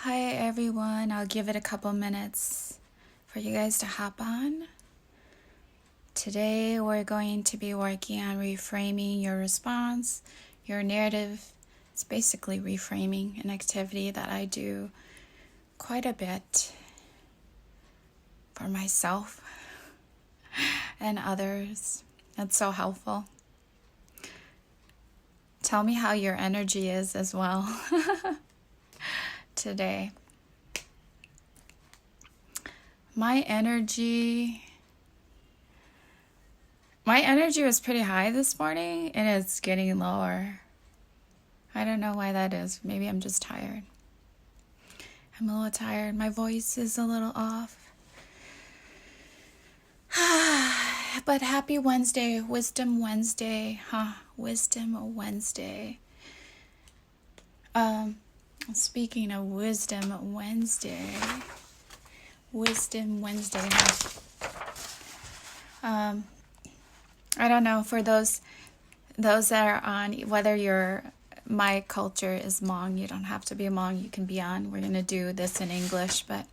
Hi everyone, I'll give it a couple minutes for you guys to hop on. Today we're going to be working on reframing your response, your narrative. It's basically reframing, an activity that I do quite a bit for myself and others. It's so helpful. Tell me how your energy is as well today. My energy was pretty high this morning and it's getting lower. I don't know why that is. Maybe I'm just tired. I'm a little tired. My voice is a little off. But happy Wednesday, Wisdom Wednesday, Wisdom Wednesday. Speaking of Wisdom Wednesday, I don't know, for those that are on, whether my culture is Hmong, you don't have to be a Hmong, you can be on. We're going to do this in English, but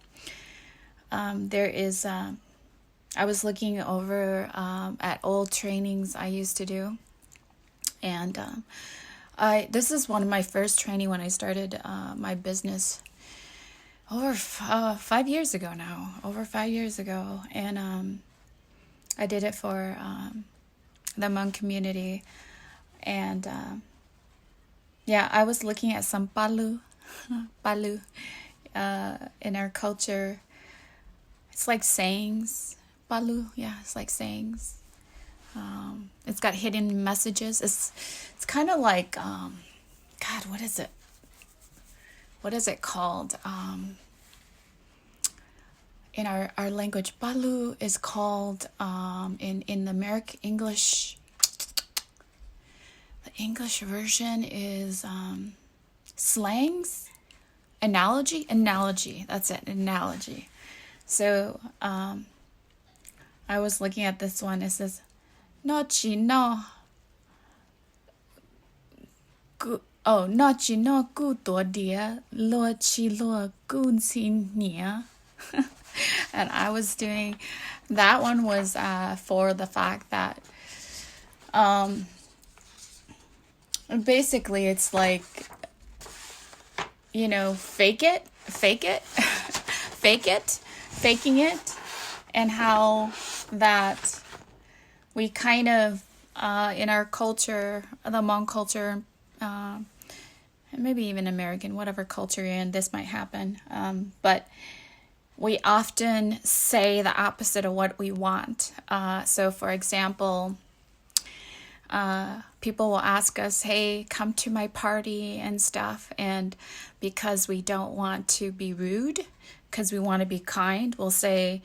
there is, I was looking over at old trainings I used to do, and this is one of my first training when I started my business over 5 years ago now, and I did it for the Hmong community, and I was looking at some palu in our culture. It's like sayings, palu, it's like sayings. It's got hidden messages. It's kind of like God, what is it? What is it called? In our language, palu is called in the American English. The English version is slangs, analogy. That's it, analogy. So I was looking at this one. It says, "No chi no gu no chi no gu to dia lo chi lo gun sin nia." And I was doing that one was for the fact that basically it's like, faking it, and how that we kind of in our culture, the Hmong culture, and maybe even American, whatever culture you're in, this might happen, but we often say the opposite of what we want. So for example, people will ask us, hey, come to my party and stuff. And because we don't want to be rude, because we want to be kind, we'll say,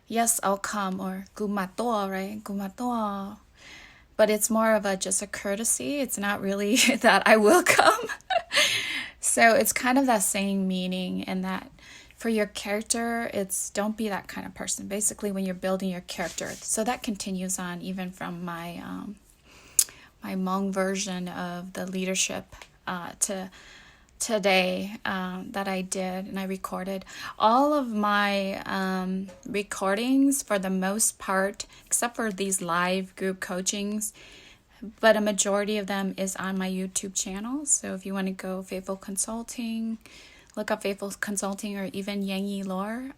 yes, I'll come, or gumato, right? Gumato. But it's more of just a courtesy. It's not really that I will come. So it's kind of that same meaning, and that for your character, it's don't be that kind of person. Basically, when you're building your character. So that continues on even from my my Hmong version of the leadership to today that I did, and I recorded. All of my recordings, for the most part, except for these live group coachings, but a majority of them is on my YouTube channel. So if you want to go Faithful Consulting, look up Faithful Consulting, or even Yangi Lore,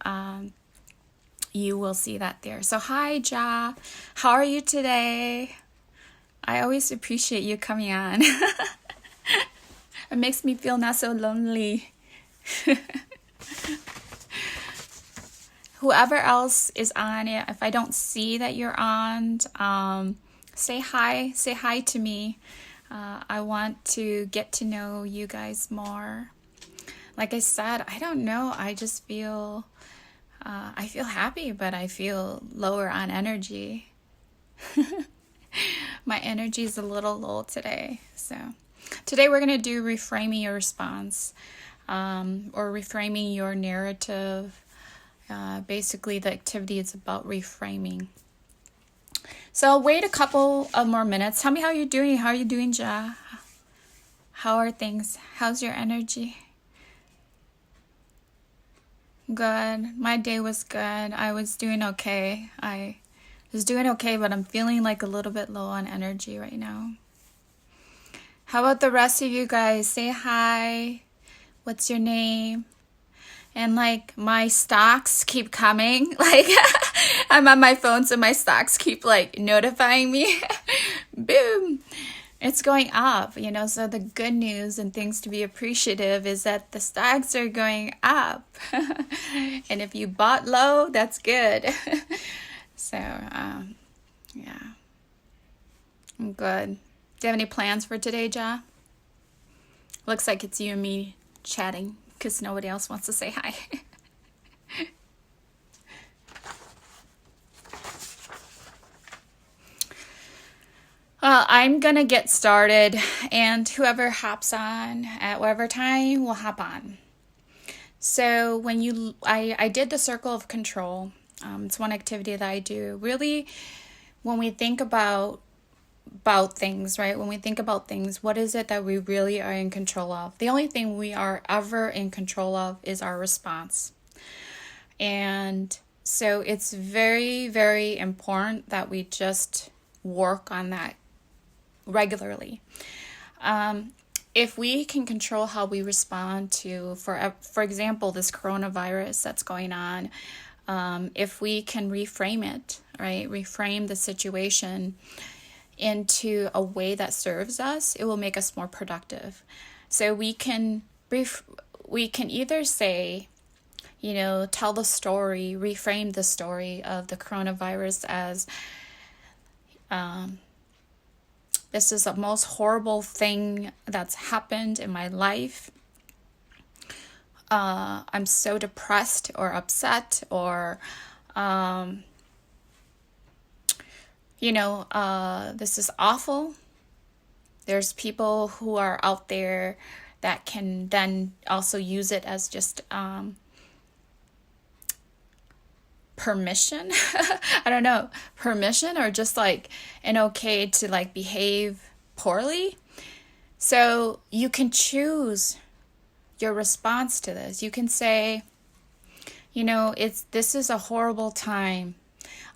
you will see that there. So hi, Ja. How are you today? I always appreciate you coming on. It makes me feel not so lonely. Whoever else is on it, if I don't see that you're on, say hi to me. I want to get to know you guys more. Like I said, I don't know, I just feel I feel happy, but I feel lower on energy. My energy is a little low today. So today we're going to do reframing your response, or reframing your narrative. Basically the activity is about reframing. So I'll wait a couple of more minutes. Tell me how you're doing. How are you doing, Ja? How are things? How's your energy? Good. My day was good. I was doing okay. I was doing okay, but I'm feeling like a little bit low on energy right now. How about the rest of you guys? Say hi. What's your name? And like my stocks keep coming. Like I'm on my phone, so my stocks keep like notifying me. Boom. It's going up, so the good news and things to be appreciative is that the stocks are going up. And if you bought low, that's good. So, yeah. I'm good. Do you have any plans for today, Ja? Looks like it's you and me chatting because nobody else wants to say hi. Well, I'm gonna get started, and whoever hops on at whatever time will hop on. So I did the circle of control. It's one activity that I do. Really, when we think about things, right? When we think about things, what is it that we really are in control of? The only thing we are ever in control of is our response. And so it's very, very important that we just work on that regularly. If we can control how we respond to, for example, this coronavirus that's going on, if we can reframe it, right? Reframe the situation into a way that serves us, it will make us more productive. So we can either say, tell the story, reframe the story of the coronavirus as, this is the most horrible thing that's happened in my life. I'm so depressed or upset, or, this is awful. There's people who are out there that can then also use it as just permission. I don't know, permission, or just like an okay to like behave poorly. So you can choose your response to this. You can say, this is a horrible time.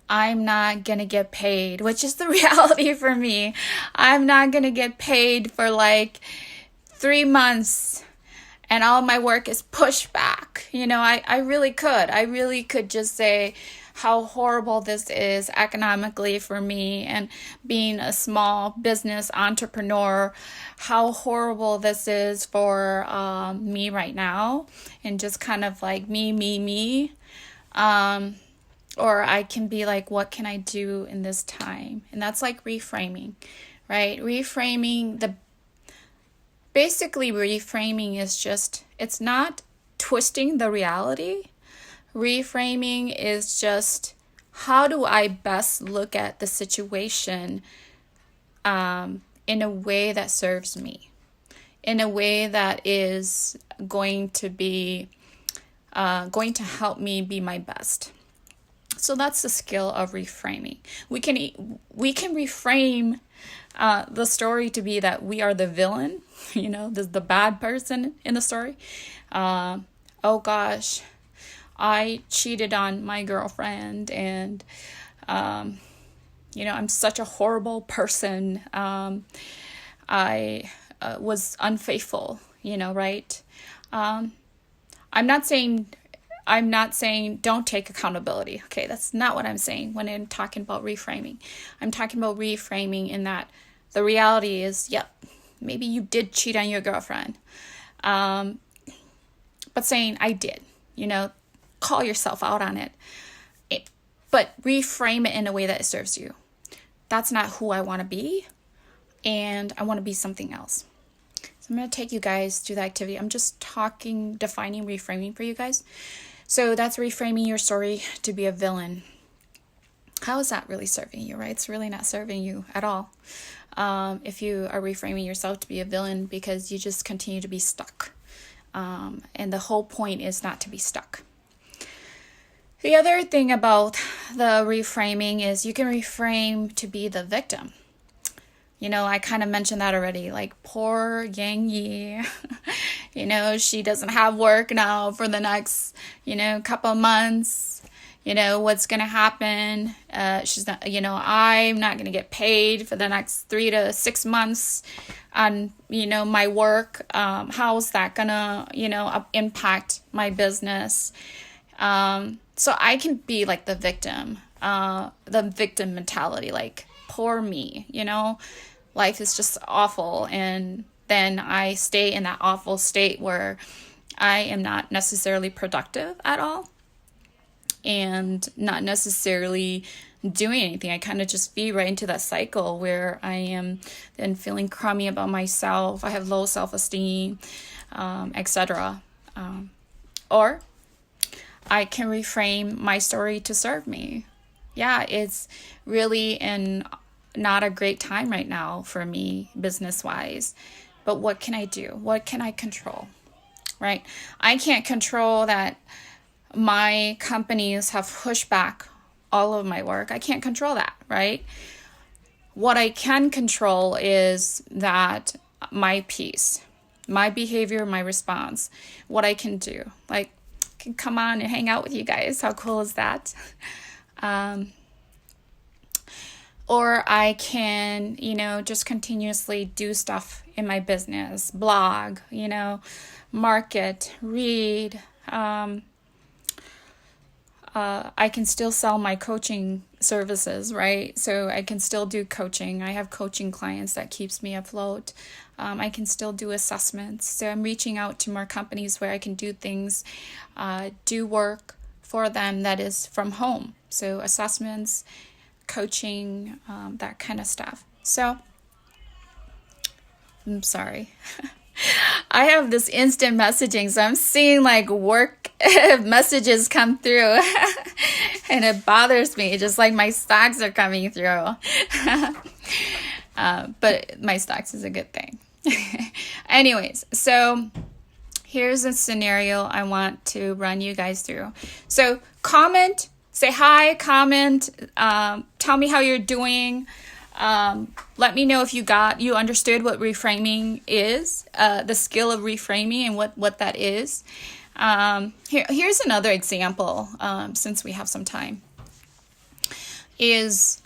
I'm not gonna get paid, which is the reality for me. I'm not gonna get paid for like 3 months, and all my work is pushed back. I really could just say how horrible this is economically for me, and being a small business entrepreneur, how horrible this is for me right now, and just kind of like me. Or I can be like, what can I do in this time? And that's like reframing, right? Basically reframing is just, it's not twisting the reality. Reframing is just, how do I best look at the situation in a way that serves me, in a way that is going to help me be my best. So that's the skill of reframing. We can reframe the story to be that we are the villain, the bad person in the story. Oh gosh, I cheated on my girlfriend, and I'm such a horrible person. I was unfaithful, right? I'm not saying don't take accountability. Okay, that's not what I'm saying when I'm talking about reframing. I'm talking about reframing in that the reality is, yep, maybe you did cheat on your girlfriend. But saying, I did, call yourself out on it. But reframe it in a way that serves you. That's not who I want to be, and I want to be something else. So I'm going to take you guys through the activity. I'm just defining reframing for you guys. So that's reframing your story to be a villain. How is that really serving you, right? It's really not serving you at all. If you are reframing yourself to be a villain, because you just continue to be stuck. And the whole point is not to be stuck. The other thing about the reframing is you can reframe to be the victim. I kind of mentioned that already. Like, poor Yang Yi, she doesn't have work now for the next, couple of months. What's going to happen? She's not, I'm not going to get paid for the next 3 to 6 months on, my work. How's that going to, impact my business? So I can be like the victim mentality, like, poor me, life is just awful. And then I stay in that awful state where I am not necessarily productive at all and not necessarily doing anything. I kind of just feed right into that cycle where I am then feeling crummy about myself. I have low self-esteem, etc. Or I can reframe my story to serve me. Yeah, it's really not a great time right now for me business-wise. But what can I do? What can I control? Right? I can't control that my companies have pushed back all of my work. I can't control that, right? What I can control is that my peace, my behavior, my response, what I can do. Like, I can come on and hang out with you guys. How cool is that? Or I can, just continuously do stuff in my business, blog, market, read. I can still sell my coaching services, right? So I can still do coaching. I have coaching clients that keeps me afloat. I can still do assessments. So I'm reaching out to more companies where I can do things, do work for them that is from home. So assessments, coaching, that kind of stuff. So I'm sorry. I have this instant messaging, so I'm seeing like work messages come through and it bothers me, just like my stocks are coming through. But my stocks is a good thing. Anyways, so here's a scenario I want to run you guys through. So comment, say hi, comment, tell me how you're doing. Let me know if you understood what reframing is, the skill of reframing and what that is. Here's another example, since we have some time, is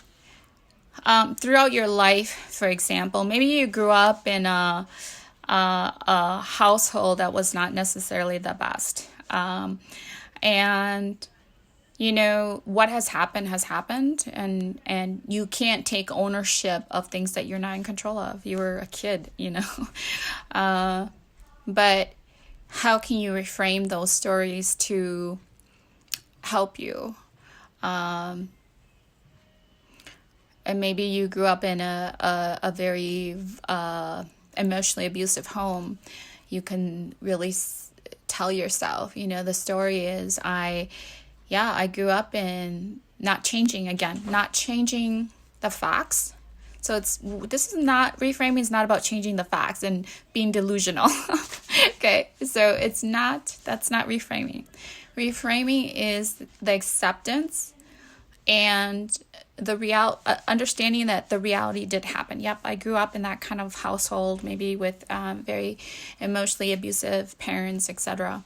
throughout your life, for example, maybe you grew up in a household that was not necessarily the best. And what has happened, and you can't take ownership of things that you're not in control of. You were a kid, but how can you reframe those stories to help you? And maybe you grew up in a very emotionally abusive home. You can really tell yourself, the story is I grew up in not changing the facts. So reframing is not about changing the facts and being delusional. Okay, so that's not reframing. Reframing is the acceptance and the understanding that the reality did happen. Yep, I grew up in that kind of household, maybe with very emotionally abusive parents, etc.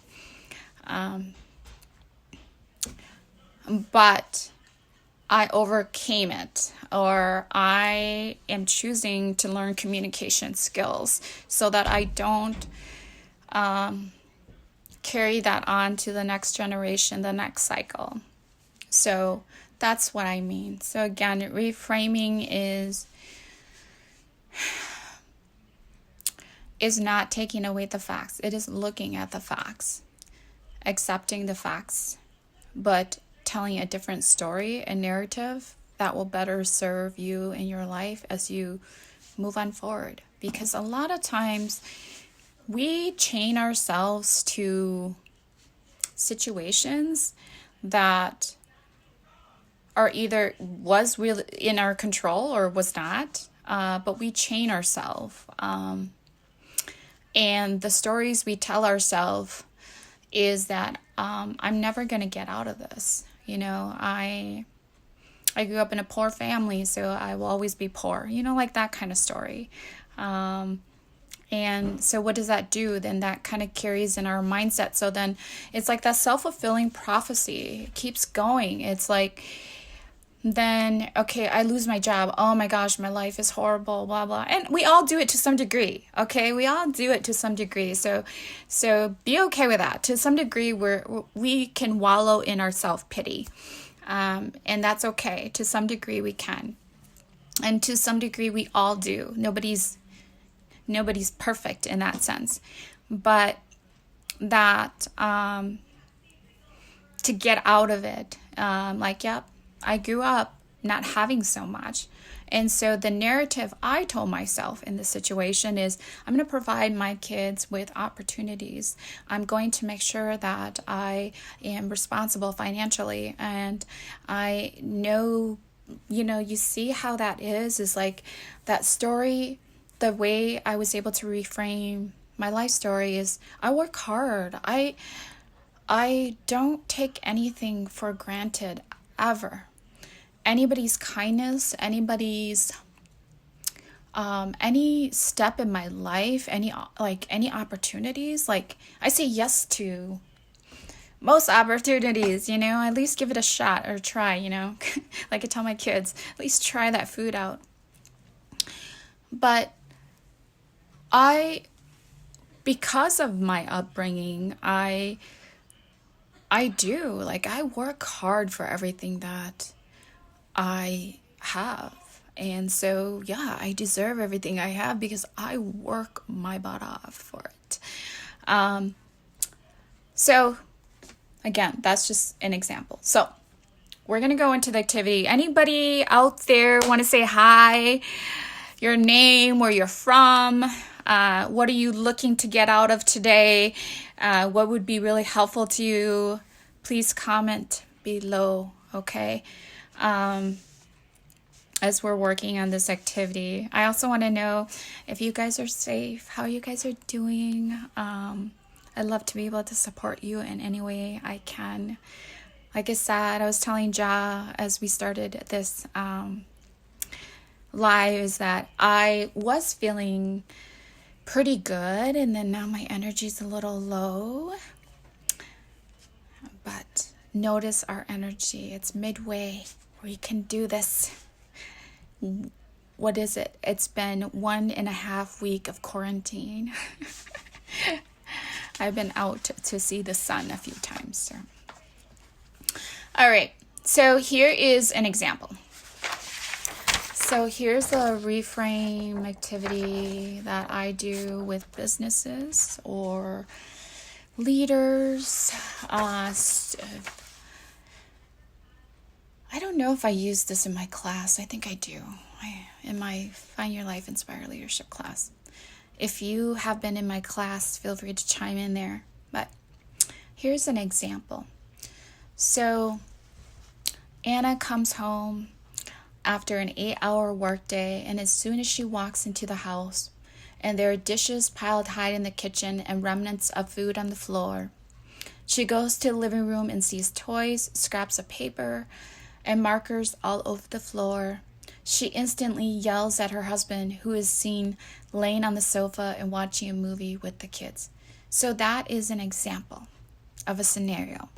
But I overcame it, or I am choosing to learn communication skills so that I don't carry that on to the next generation, the next cycle. So that's what I mean. So again, reframing is not taking away the facts. It is looking at the facts, accepting the facts, but telling a different story, a narrative that will better serve you in your life as you move on forward. Because a lot of times we chain ourselves to situations that are either was really in our control or was not, but we chain ourselves. And the stories we tell ourselves is that I'm never going to get out of this. I grew up in a poor family, so I will always be poor, like that kind of story. And so what does that do? Then that kind of carries in our mindset. So then it's like that self-fulfilling prophecy. It keeps going. It's like, then, okay, I lose my job. Oh my gosh, my life is horrible, blah, blah. And we all do it to some degree, okay? We all do it to some degree. So be okay with that. To some degree, we can wallow in our self-pity. And that's okay. To some degree, we can. And to some degree, we all do. Nobody's perfect in that sense. But that, to get out of it, yep, I grew up not having so much. And so the narrative I told myself in this situation is, I'm going to provide my kids with opportunities. I'm going to make sure that I am responsible financially. And I know, you see how that is like that story. The way I was able to reframe my life story is I work hard. I don't take anything for granted ever. Anybody's kindness, anybody's any step in my life, any opportunities, I say yes to most opportunities, at least give it a shot or try, like I tell my kids, at least try that food out. But because of my upbringing, I work hard for everything that I have. And so, yeah, I deserve everything I have because I work my butt off for it. So, again, that's just an example. So, we're going to go into the activity. Anybody out there want to say hi, your name, where you're from? What are you looking to get out of today? What would be really helpful to you? Please comment below, okay? As we're working on this activity. I also want to know if you guys are safe, how you guys are doing. I'd love to be able to support you in any way I can. Like I said, I was telling Ja as we started this live is that I was feeling pretty good, and then now my energy's a little low. But notice our energy. It's midway. We can do this. What is it? It's been 1.5 weeks of quarantine. I've been out to see the sun a few times. So. All right. So here is an example. So here's a reframe activity that I do with businesses or leaders. I don't know if I use this in my class. I think I do. In my Find Your Life, Inspire Leadership class. If you have been in my class, feel free to chime in there. But here's an example. So Anna comes home after an 8-hour workday, and as soon as she walks into the house, and there are dishes piled high in the kitchen and remnants of food on the floor, she goes to the living room and sees toys, scraps of paper, and markers all over the floor. She instantly yells at her husband, who is seen laying on the sofa and watching a movie with the kids. So that is an example of a scenario.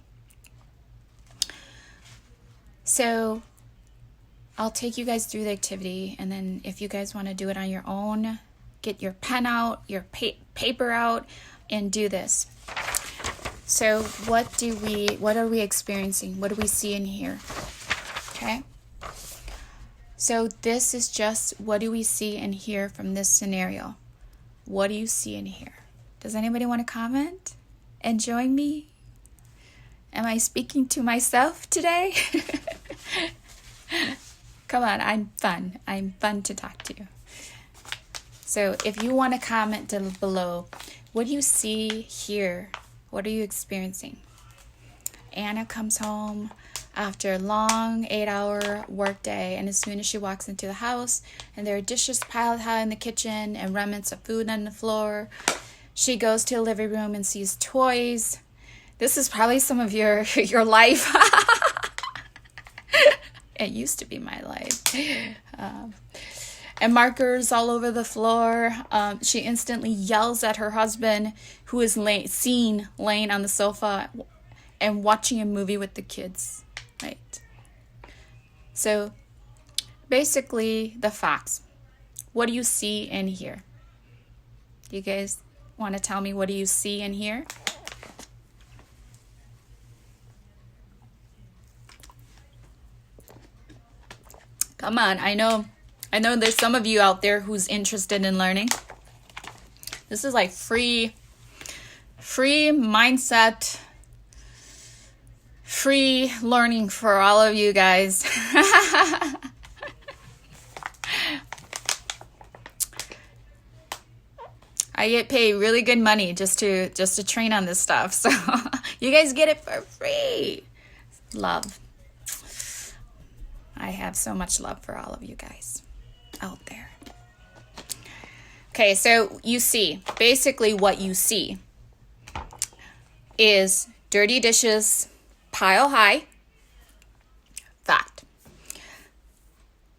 So I'll take you guys through the activity, and then if you guys want to do it on your own, get your pen out, your paper out, and do this. So what are we experiencing? What do we see in here? Okay. So this is just what do we see and hear from this scenario? What do you see and hear? Does anybody want to comment and join me? Am I speaking to myself today? Come on, I'm fun. I'm fun to talk to. So if you want to comment below, what do you see here? What are you experiencing? Anna comes home after a long 8-hour workday, and as soon as she walks into the house and there are dishes piled high in the kitchen and remnants of food on the floor, she goes to the living room and sees toys. This is probably some of your life. It used to be my life. And markers all over the floor. She instantly yells at her husband, who is seen laying on the sofa and watching a movie with the kids, right? So basically, the facts. What do you see and hear? You guys want to tell me, what do you see and hear? Come on, I know there's some of you out there who's interested in learning. This is like free mindset, free learning for all of you guys. I get paid really good money just to train on this stuff. So you guys get it for free. Love. I have so much love for all of you guys out there. Okay, so you see, basically what you see is dirty dishes, pile high, fact.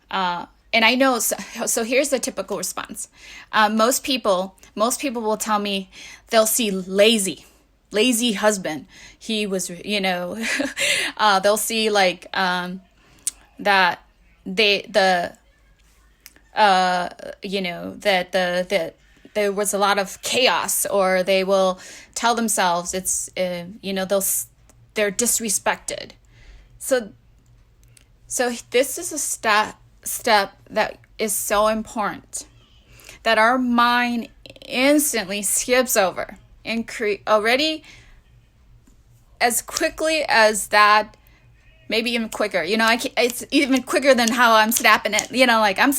And I know, so here's the typical response. Most people will tell me they'll see lazy husband. He was, they'll see like, that that there was a lot of chaos, or they will tell themselves it's, they're disrespected. So this is a step that is so important that our mind instantly skips over and already as quickly as that. Maybe even quicker, it's even quicker than how I'm snapping it, like I'm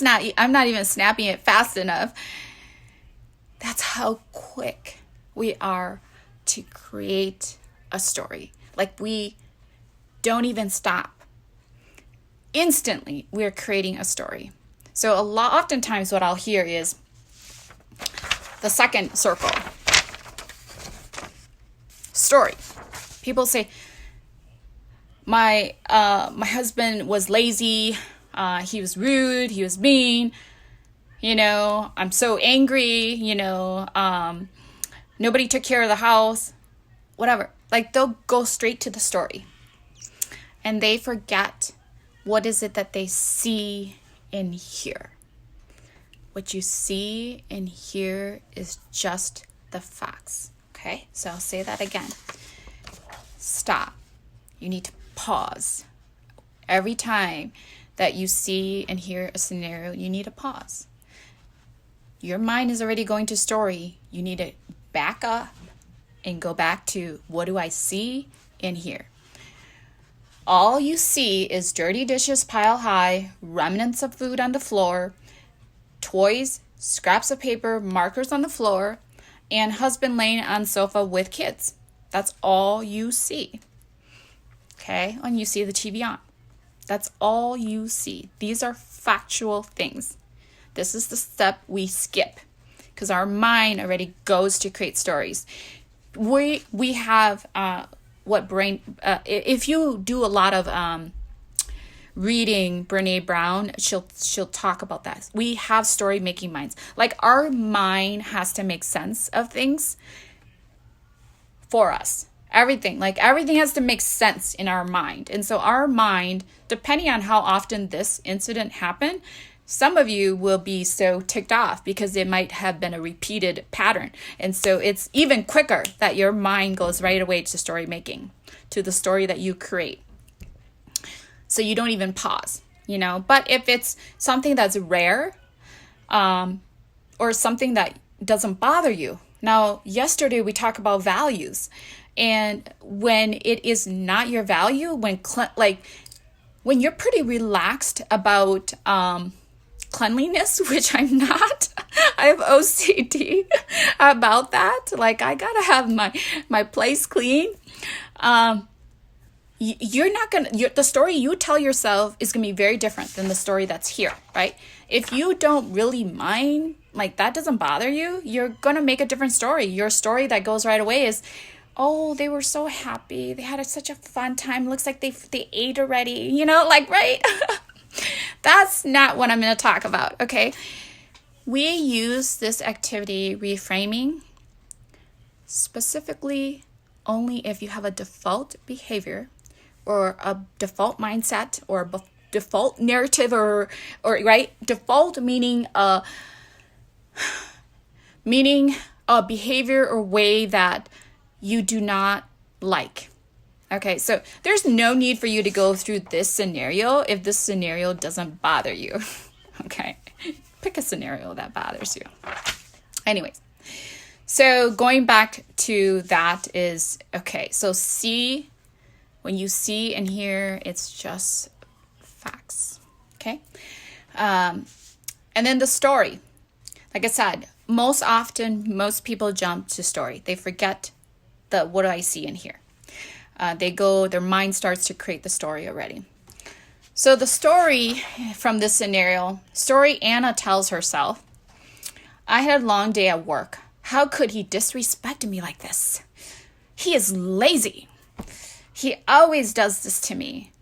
not even snapping it fast enough. That's how quick we are to create a story. Like, we don't even stop. Instantly, we're creating a story. So oftentimes what I'll hear is the second circle. Story. People say, my husband was lazy, he was rude, he was mean, I'm so angry, nobody took care of the house, whatever. Like, they'll go straight to the story. And they forget, what is it that they see and hear? What you see and hear is just the facts. Okay, so I'll say that again. Stop. You need to pause. Every time that you see and hear a scenario, you need to pause. Your mind is already going to story. You need to back up and go back to, what do I see and hear? All you see is dirty dishes piled high, remnants of food on the floor, toys, scraps of paper, markers on the floor, and husband laying on sofa with kids. That's all you see. Okay, and you see the TV on. That's all you see. These are factual things. This is the step we skip because our mind already goes to create stories. We have if you do a lot of reading Brene Brown, she'll talk about that. We have story making minds. Like, our mind has to make sense of things for us. Everything has to make sense in our mind. And so our mind, depending on how often this incident happened, some of you will be so ticked off because it might have been a repeated pattern. And so it's even quicker that your mind goes right away to story making, to the story that you create. So you don't even pause, But if it's something that's rare, or something that doesn't bother you. Now, yesterday we talked about values. And when it is not your value, when you're pretty relaxed about cleanliness, which I'm not, I have OCD about that. Like, I gotta have my place clean. You're not gonna. The story you tell yourself is gonna be very different than the story that's here, right? If you don't really mind, like, that doesn't bother you, you're gonna make a different story. Your story that goes right away is, oh, they were so happy. They had such a fun time. Looks like they ate already, like, right? That's not what I'm going to talk about, okay? We use this activity, reframing, specifically only if you have a default behavior or a default mindset or a default narrative or right? Default meaning a behavior or way that you do not like. Okay, so there's no need for you to go through this scenario if this scenario doesn't bother you. Okay, pick a scenario that bothers you. Anyways, so going back to that is, okay, so see, when you see and hear, it's just facts, okay? And then the story. Like I said, most often, most people jump to story. They forget what do I see and hear. Their mind starts to create the story already. So the story from this scenario, Anna tells herself, I had a long day at work. How could he disrespect me like this? He is lazy. He always does this to me.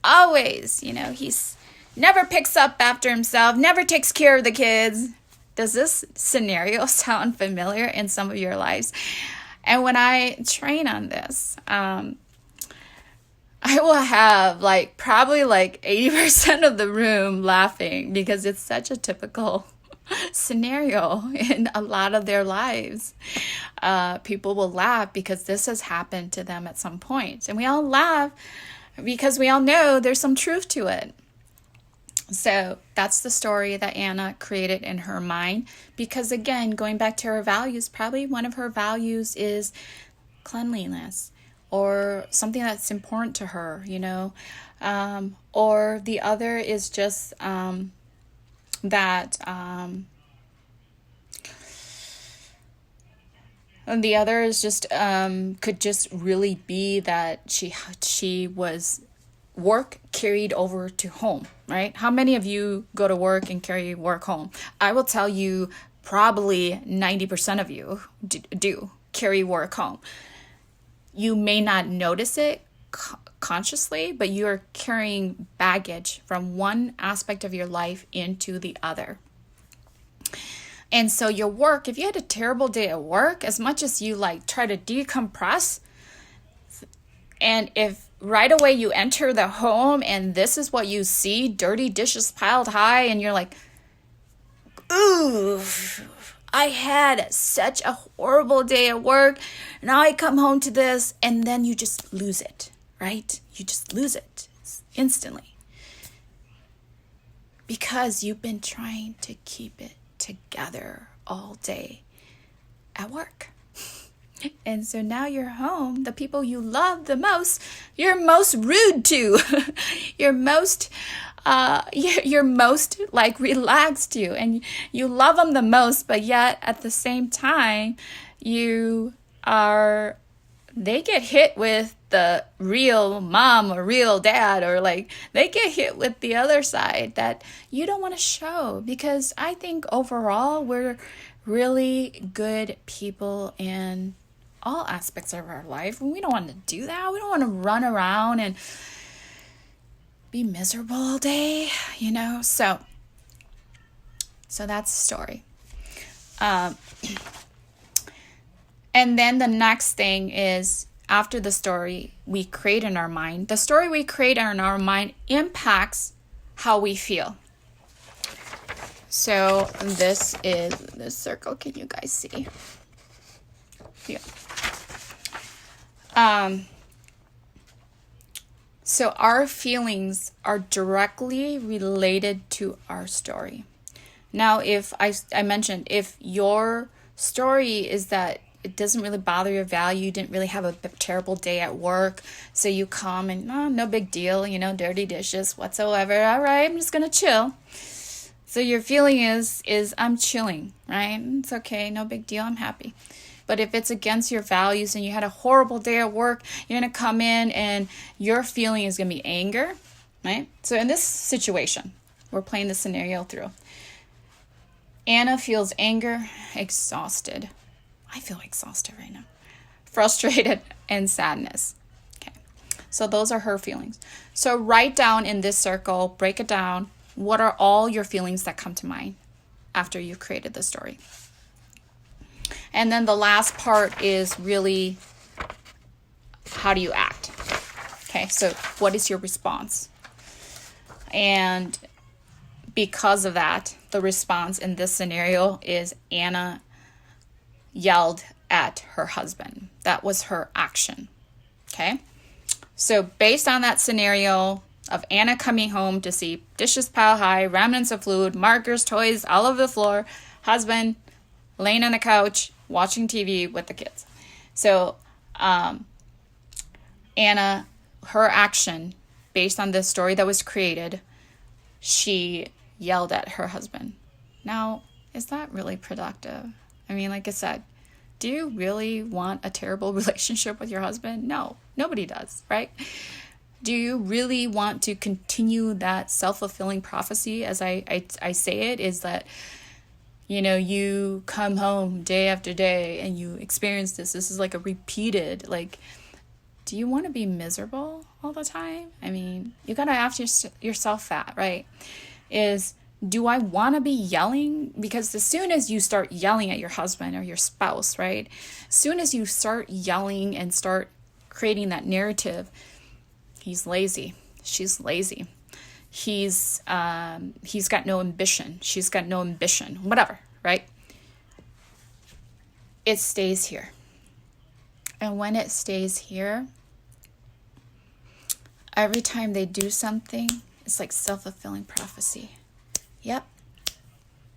Always, he's never picks up after himself, never takes care of the kids. Does this scenario sound familiar in some of your lives? And when I train on this, I will have probably 80% of the room laughing because it's such a typical scenario in a lot of their lives. People will laugh because this has happened to them at some point. And we all laugh because we all know there's some truth to it. So that's the story that Anna created in her mind. Because again, going back to her values, probably one of her values is cleanliness or something that's important to her, or the other is just and the other is just could just really be that she was work carried over to home, right? How many of you go to work and carry work home? I will tell you probably 90% of you do carry work home. You may not notice it consciously, but you are carrying baggage from one aspect of your life into the other. And so your work, if you had a terrible day at work, as much as you try to decompress, and if right away you enter the home and this is what you see, dirty dishes piled high, and you're like, ooh, I had such a horrible day at work. Now I come home to this, and then you just lose it, right? You just lose it instantly. Because you've been trying to keep it together all day at work. And so now you're home, the people you love the most, you're most rude to. You're most relaxed to, and you love them the most, but yet at the same time, they get hit with the real mom or real dad, or they get hit with the other side that you don't want to show, because I think overall we're really good people in all aspects of our life. We don't want to do that. We don't want to run around and be miserable all day, So that's the story. And then the next thing is, after the story we create in our mind, the story we create in our mind impacts how we feel. So this is the circle. Can you guys see? Yeah. So our feelings are directly related to our story. Now, if I mentioned, if your story is that it doesn't really bother your value, you didn't really have a terrible day at work, so you come and no big deal, dirty dishes whatsoever. All right, I'm just gonna chill. So your feeling is I'm chilling, right? It's okay, no big deal, I'm happy. But if it's against your values and you had a horrible day at work, you're going to come in and your feeling is going to be anger, right? So in this situation, we're playing the scenario through. Anna feels anger, exhausted. I feel exhausted right now. frustrated, and sadness. Okay. So those are her feelings. So write down in this circle, break it down. What are all your feelings that come to mind after you've created the story? And then the last part is really, how do you act? Okay, so what is your response? And because of that, the response in this scenario is Anna yelled at her husband. That was her action. Okay, so based on that scenario of Anna coming home to see dishes piled high, remnants of food, markers, toys all over the floor, husband laying on the couch watching TV with the kids. So Anna, her action based on the story that was created, she yelled at her husband. Now, is that really productive? I mean, like I said, do you really want a terrible relationship with your husband? No, nobody does, right? Do you really want to continue that self-fulfilling prophecy, as I say it, is that, you know, you come home day after day and you experience this. This is like a repeated, like, do you want to be miserable all the time? I mean, you got to ask yourself that, right? Do I want to be yelling? Because as soon as you start yelling at your husband or your spouse, right? As soon as you start yelling and start creating that narrative, he's lazy, she's lazy, he's got no ambition, she's got no ambition, whatever, right? It stays here. And when it stays here, every time they do something, it's like self-fulfilling prophecy. Yep.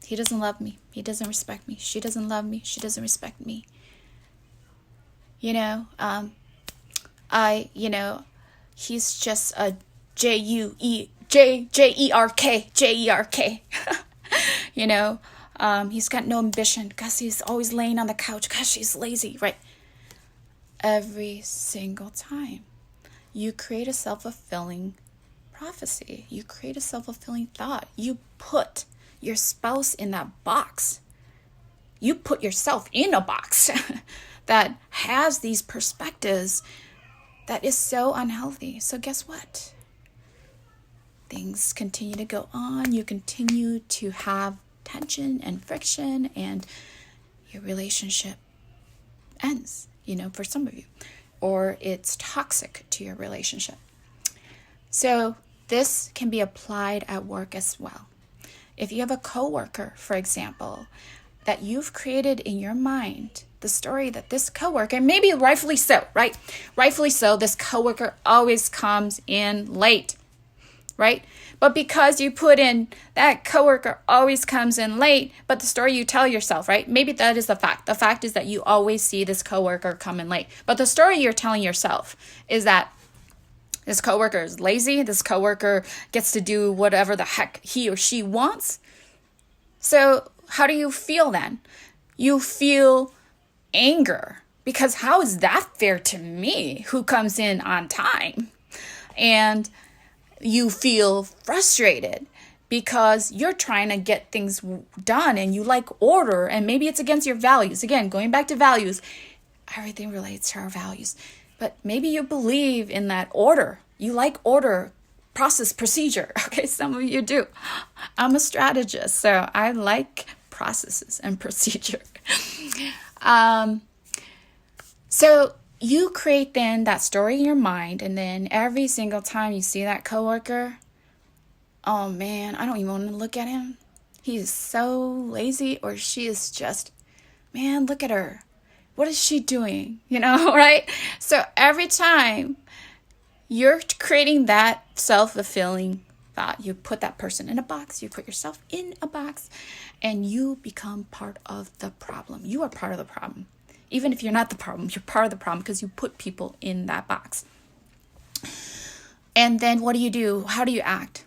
He doesn't love me. He doesn't respect me. She doesn't love me. She doesn't respect me. You know, he's just a Jerk. You know, he's got no ambition because he's always laying on the couch because she's lazy, right? Every single time you create a self-fulfilling prophecy, you create a self-fulfilling thought, you put your spouse in that box, you put yourself in a box that has these perspectives that is so unhealthy. So guess what? Things continue to go on. You continue to have tension and friction, and your relationship ends, you know, for some of you, or it's toxic to your relationship. So this can be applied at work as well. If you have a coworker, for example, that you've created in your mind, the story that this coworker, maybe rightfully so, right? Rightfully so, this coworker always comes in late, right? But because you put in that coworker always comes in late, but the story you tell yourself, right? Maybe that is the fact. The fact is that you always see this coworker come in late. But the story you're telling yourself is that this coworker is lazy. This coworker gets to do whatever the heck he or she wants. So how do you feel then? You feel anger, because how is that fair to me, who comes in on time? And you feel frustrated because you're trying to get things done and you like order, and maybe it's against your values. Again, going back to values, everything relates to our values. But maybe you believe in that order. You like order, process, procedure. Okay, some of you do. I'm a strategist, so I like processes and procedure. So you create then that story in your mind, and then every single time you see that coworker, oh man, I don't even want to look at him. He is so lazy, or she is just, man, look at her. What is she doing? You know, right? So every time you're creating that self-fulfilling thought, you put that person in a box, you put yourself in a box, and you become part of the problem. You are part of the problem. Even if you're not the problem, you're part of the problem because you put people in that box. And then what do? How do you act?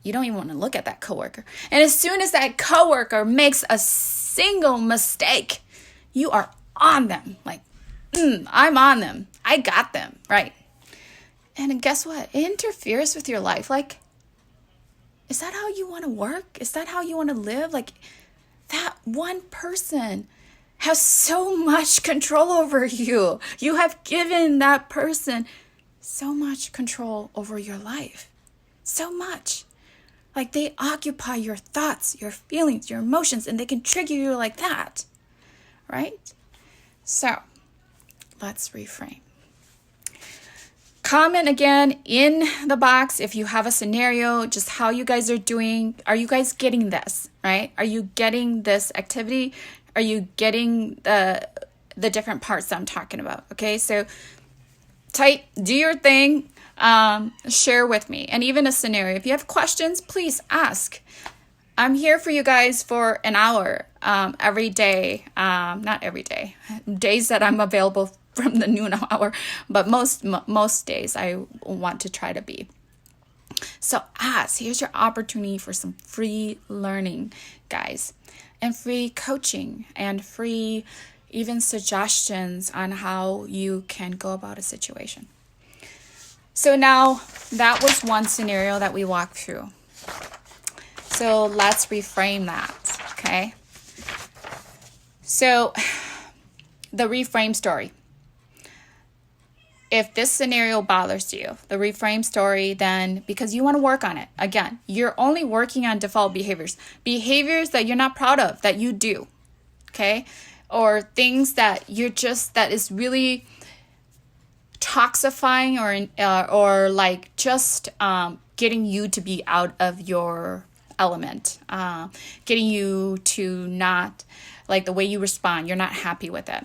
You don't even want to look at that coworker. And as soon as that coworker makes a single mistake, you are on them. Like, I'm on them. I got them, right? And guess what? It interferes with your life. Like, is that how you want to work? Is that how you want to live? Like, that one person has so much control over you. You have given that person so much control over your life. So much. Like they occupy your thoughts, your feelings, your emotions, and they can trigger you like that. Right? So, let's reframe. Comment again in the box if you have a scenario, just how you guys are doing. Are you guys getting this, right? Are you getting this activity? Are you getting the different parts that I'm talking about? Okay, so type, do your thing, share with me. And even a scenario. If you have questions, please ask. I'm here for you guys for an hour every day. Not every day. Days that I'm available from the noon hour, but most days I want to try to be. So ask. Here's your opportunity for some free learning, guys, and free coaching and free even suggestions on how you can go about a situation. So now that was one scenario that we walked through. So let's reframe that, okay? So the reframe story. If this scenario bothers you, the reframe story, then because you want to work on it, again, you're only working on default behaviors that you're not proud of, that you do, okay? Or things that that is really toxifying or like just getting you to be out of your element, getting you to not, like the way you respond, you're not happy with it.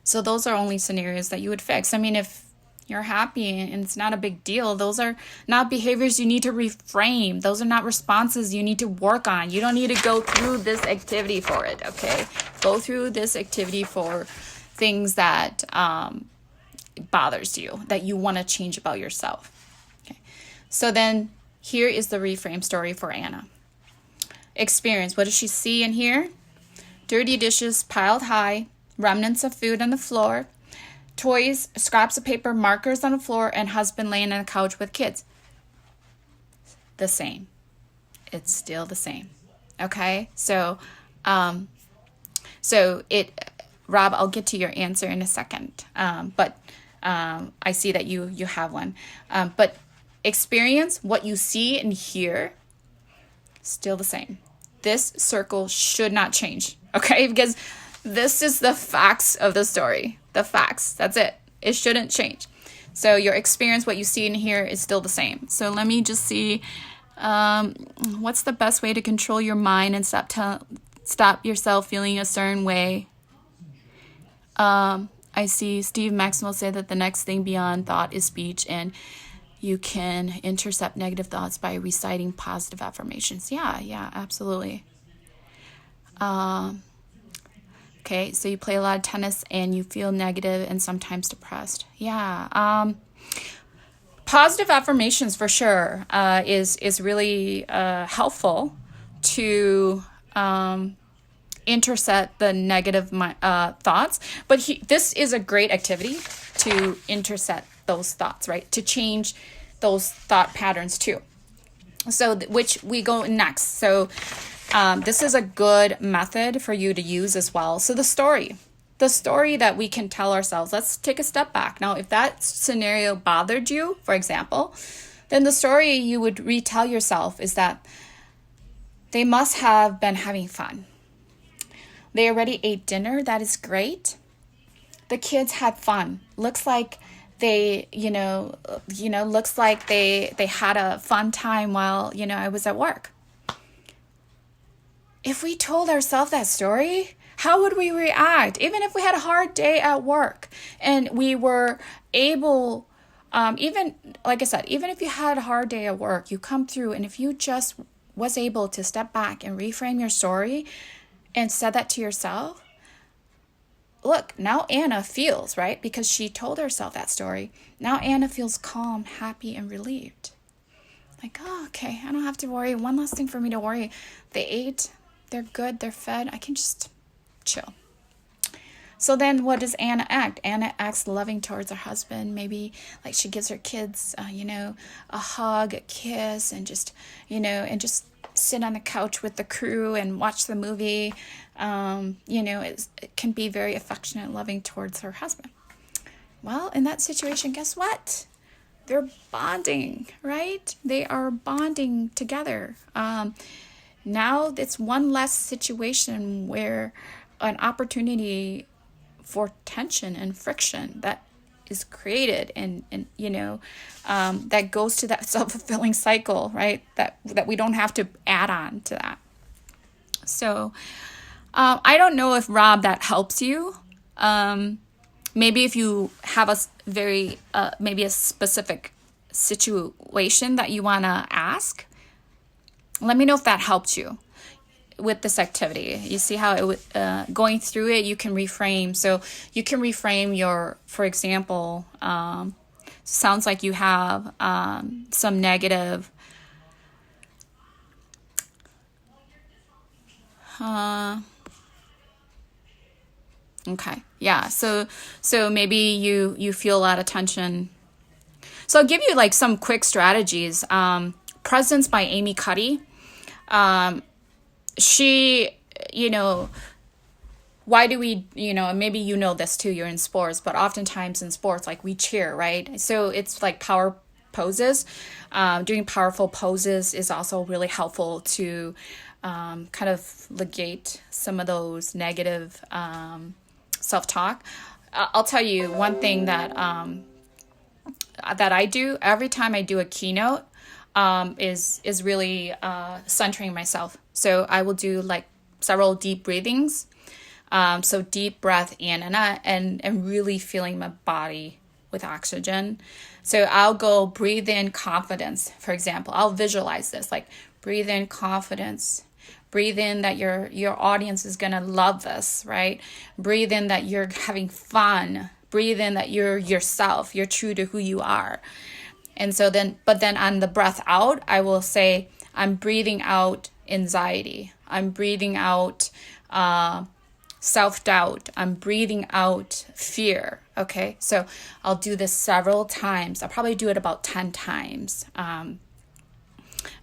So those are only scenarios that you would fix. I mean, if you're happy and it's not a big deal, those are not behaviors you need to reframe. Those are not responses you need to work on. You don't need to go through this activity for it, okay? Go through this activity for things that bothers you, that you want to change about yourself. Okay. So then here is the reframe story for Anna. Experience. What does she see and hear? Dirty dishes piled high, remnants of food on the floor, toys, scraps of paper, markers on the floor, and husband laying on the couch with kids. The same. It's still the same. Okay? So Rob, I'll get to your answer in a second. But I see that you have one. But experience, what you see and hear, still the same. This circle should not change. Okay? Because this is the facts of the story. The facts. That's it. It shouldn't change. So your experience, what you see and hear, is still the same. So let me just see. What's the best way to control your mind and stop yourself feeling a certain way? I see Steve Maxwell say that the next thing beyond thought is speech, and you can intercept negative thoughts by reciting positive affirmations. Yeah, absolutely. Okay, so you play a lot of tennis and you feel negative and sometimes depressed. Yeah. Positive affirmations for sure is really helpful to intercept the negative thoughts. But this is a great activity to intercept those thoughts, right? To change those thought patterns too. So which we go next. So this is a good method for you to use as well. So the story that we can tell ourselves, let's take a step back. Now, if that scenario bothered you, for example, then the story you would retell yourself is that they must have been having fun. They already ate dinner. That is great. The kids had fun. Looks like they, looks like they had a fun time while, I was at work. If we told ourselves that story, how would we react? Even if we had a hard day at work and we were able, even if you had a hard day at work, you come through, and if you just was able to step back and reframe your story and said that to yourself, look, now Anna feels, right? Because she told herself that story. Now Anna feels calm, happy, and relieved. Like, oh, okay, I don't have to worry. One less thing for me to worry. They ate. They're good. They're fed. I can just chill. So then what does Anna act? Anna acts loving towards her husband. Maybe like she gives her kids, a hug, a kiss, and just sit on the couch with the crew and watch the movie. It can be very affectionate and loving towards her husband. Well, in that situation, guess what? They're bonding, right? They are bonding together. Now it's one less situation where an opportunity for tension and friction that is created, and that goes to that self-fulfilling cycle, right? That we don't have to add on to that. So I don't know if, Rob, that helps you. Maybe if you have a very maybe a specific situation that you want to ask, let me know if that helped you with this activity. You see how it going through it, you can reframe. So you can reframe for example, sounds like you have some negative okay, yeah. So maybe you feel a lot of tension. So I'll give you like some quick strategies. Presence by Amy Cuddy. She, why do we, maybe this too, you're in sports, but oftentimes in sports, like we cheer, right? So it's like power poses. Doing powerful poses is also really helpful to kind of negate some of those negative self-talk. I'll tell you one thing that I do every time I do a keynote is really centering myself. So I will do like several deep breathings. So deep breath in and really filling my body with oxygen. So I'll go breathe in confidence, for example. I'll visualize this, like breathe in confidence. Breathe in that your audience is going to love this, right? Breathe in that you're having fun. Breathe in that you're yourself. You're true to who you are. And so then on the breath out, I will say, I'm breathing out anxiety. I'm breathing out self-doubt. I'm breathing out fear. Okay, so I'll do this several times. I'll probably do it about 10 times.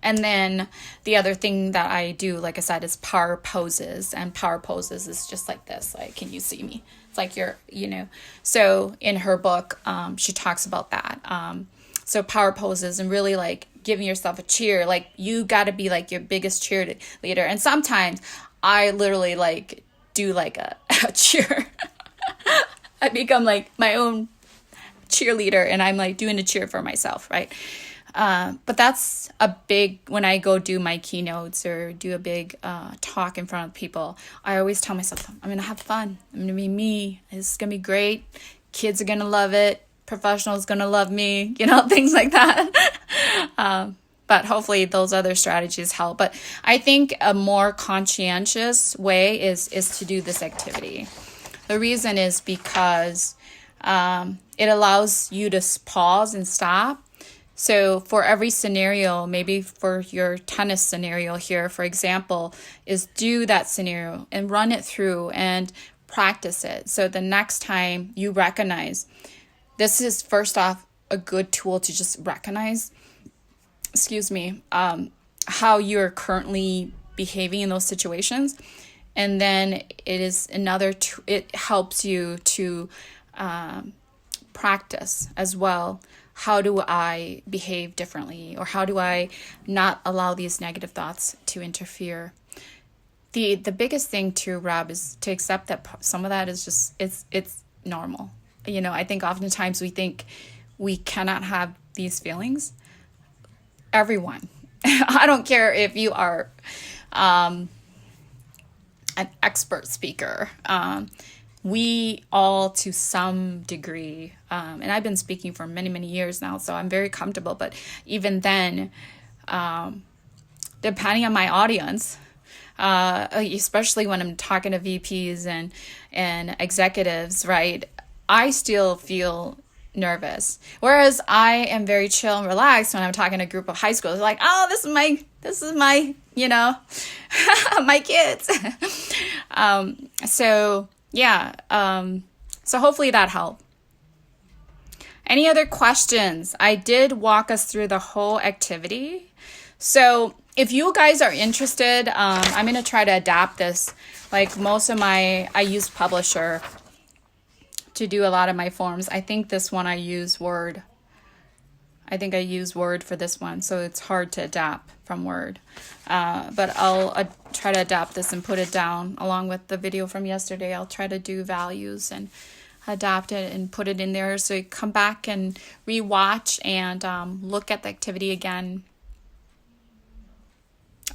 And then the other thing that I do, like I said, is power poses. And power poses is just like this. Like, can you see me? It's like So in her book, she talks about that. So power poses and really like giving yourself a cheer. Like you got to be like your biggest cheerleader. And sometimes I literally like do like a cheer. I become like my own cheerleader and I'm like doing a cheer for myself, right? But that's a big, when I go do my keynotes or do a big talk in front of people, I always tell myself, I'm going to have fun. I'm going to be me. It's going to be great. Kids are going to love it. Professionals going to love me, things like that. But hopefully those other strategies help. But I think a more conscientious way is to do this activity. The reason is because it allows you to pause and stop. So for every scenario, maybe for your tennis scenario here, for example, is do that scenario and run it through and practice it. So the next time you recognize, this is first off a good tool to just recognize, how you're currently behaving in those situations. And then it is it helps you to practice as well. How do I behave differently? Or how do I not allow these negative thoughts to interfere? The biggest thing too, Rob, is to accept that some of that is just, it's normal. I think oftentimes we think we cannot have these feelings. Everyone. I don't care if you are an expert speaker. We all, to some degree, and I've been speaking for many, many years now, so I'm very comfortable. But even then, depending on my audience, especially when I'm talking to VPs and executives, right, I still feel nervous. Whereas I am very chill and relaxed when I'm talking to a group of high schoolers. Like, oh, this is my my kids. So hopefully that helped. Any other questions? I did walk us through the whole activity. So if you guys are interested, I'm going to try to adapt this. Like most of I use Publisher to do a lot of my forms. I think this one I use Word. I think I use Word for this one, so it's hard to adapt from Word. But I'll try to adapt this and put it down along with the video from yesterday. I'll try to do values and adapt it and put it in there, so you come back and rewatch and look at the activity again.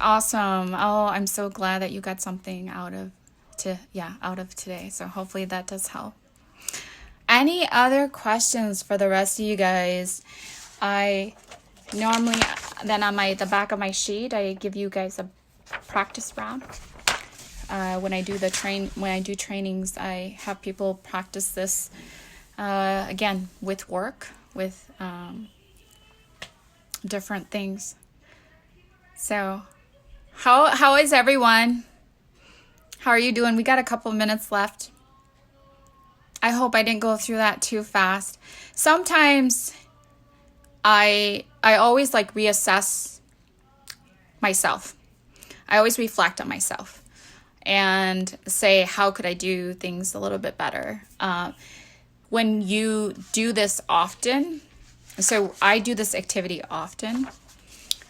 Awesome. Oh, I'm so glad that you got something out of today. So hopefully that does help. Any other questions for the rest of you guys? I normally then on the back of my sheet, I give you guys a practice round. When I do trainings, I have people practice this again with work, with different things. So, how is everyone? How are you doing? We got a couple minutes left. I hope I didn't go through that too fast. Sometimes I always like reassess myself. I always reflect on myself and say, how could I do things a little bit better? When you do this often, so I do this activity often,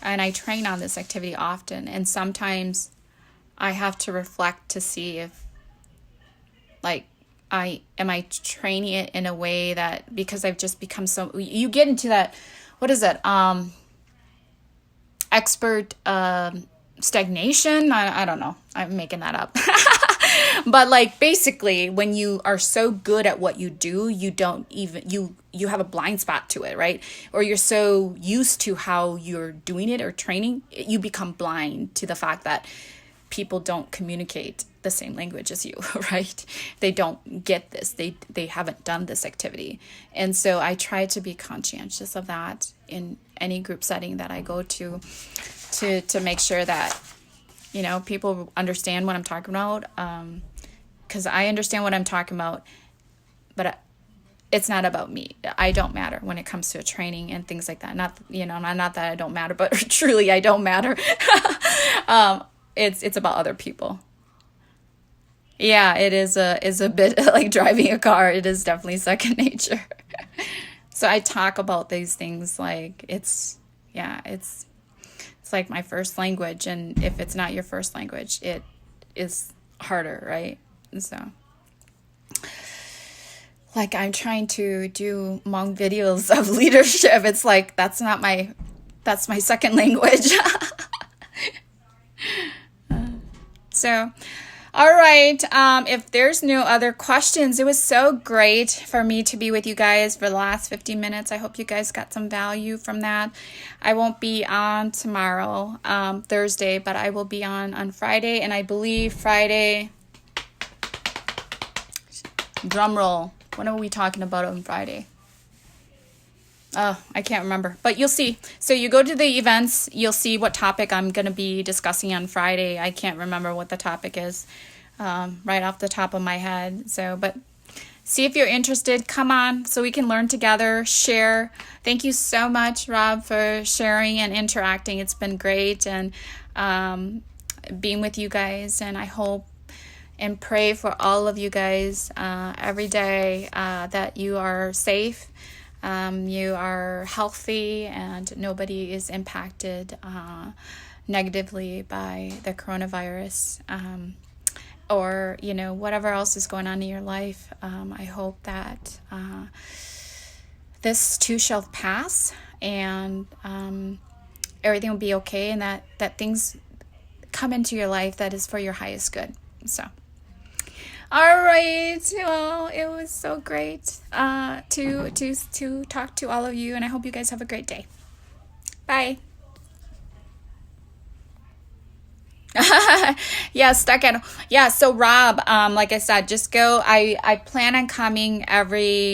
and I train on this activity often, and sometimes I have to reflect to see if, like, am I training it in a way that, because I've just become so, you get into that, what is it, expert stagnation? I don't know. I'm making that up. But like basically when you are so good at what you do, you don't even, you have a blind spot to it, right? Or you're so used to how you're doing it or training, you become blind to the fact that people don't communicate the same language as you, right? They don't get this. They haven't done this activity. And so I try to be conscientious of that in any group setting that I go to make sure that, you know, people understand what I'm talking about. Because I understand what I'm talking about, but it's not about me. I don't matter when it comes to a training and things like that. Not that I don't matter, but truly I don't matter. It's about other people. Yeah, it is a bit like driving a car. It is definitely second nature. So I talk about these things like it's like my first language, and if it's not your first language, it is harder, right? And so, like, I'm trying to do Hmong videos of leadership. It's like that's my second language. So, all right. If there's no other questions, it was so great for me to be with you guys for the last 50 minutes. I hope you guys got some value from that. I won't be on tomorrow, Thursday, but I will be on Friday. And I believe Friday, drum roll. What are we talking about on Friday? Oh, I can't remember, but you'll see. So you go to the events, you'll see what topic I'm going to be discussing on Friday. I can't remember what the topic is right off the top of my head. So, but see if you're interested. Come on so we can learn together, share. Thank you so much, Rob, for sharing and interacting. It's been great and being with you guys. And I hope and pray for all of you guys every day that you are safe. You are healthy and nobody is impacted negatively by the coronavirus or, you know, whatever else is going on in your life. I hope that this too shall pass and everything will be okay, and that things come into your life that is for your highest good. So. All right. Well, it was so great to talk to all of you, and I hope you guys have a great day. Bye. Yeah, so Rob, like I said, just go. I plan on coming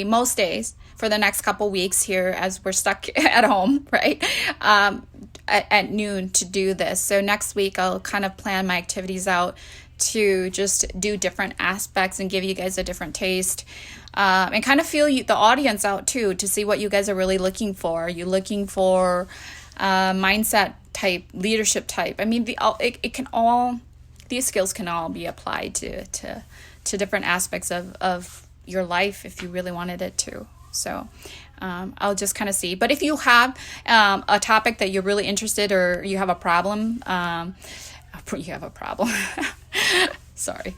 most days for the next couple weeks here as we're stuck at home, right? At noon to do this. So next week I'll kind of plan my activities out to just do different aspects and give you guys a different taste and kind of feel the audience out too, to see what you guys are really looking for. Are you looking for mindset type, leadership type. I mean, these skills can all be applied to different aspects of your life if you really wanted it to. So I'll just kind of see. But if you have a topic that you're really interested, or you have a problem, sorry.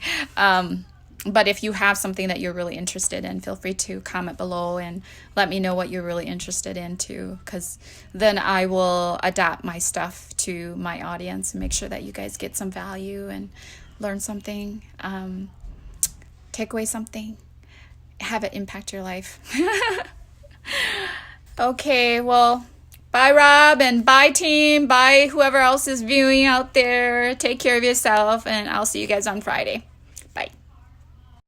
But if you have something that you're really interested in, feel free to comment below and let me know what you're really interested in too, because then I will adapt my stuff to my audience and make sure that you guys get some value and learn something, take away something, have it impact your life. Okay, well, bye Rob, and bye team, bye whoever else is viewing out there. Take care of yourself, and I'll see you guys on Friday.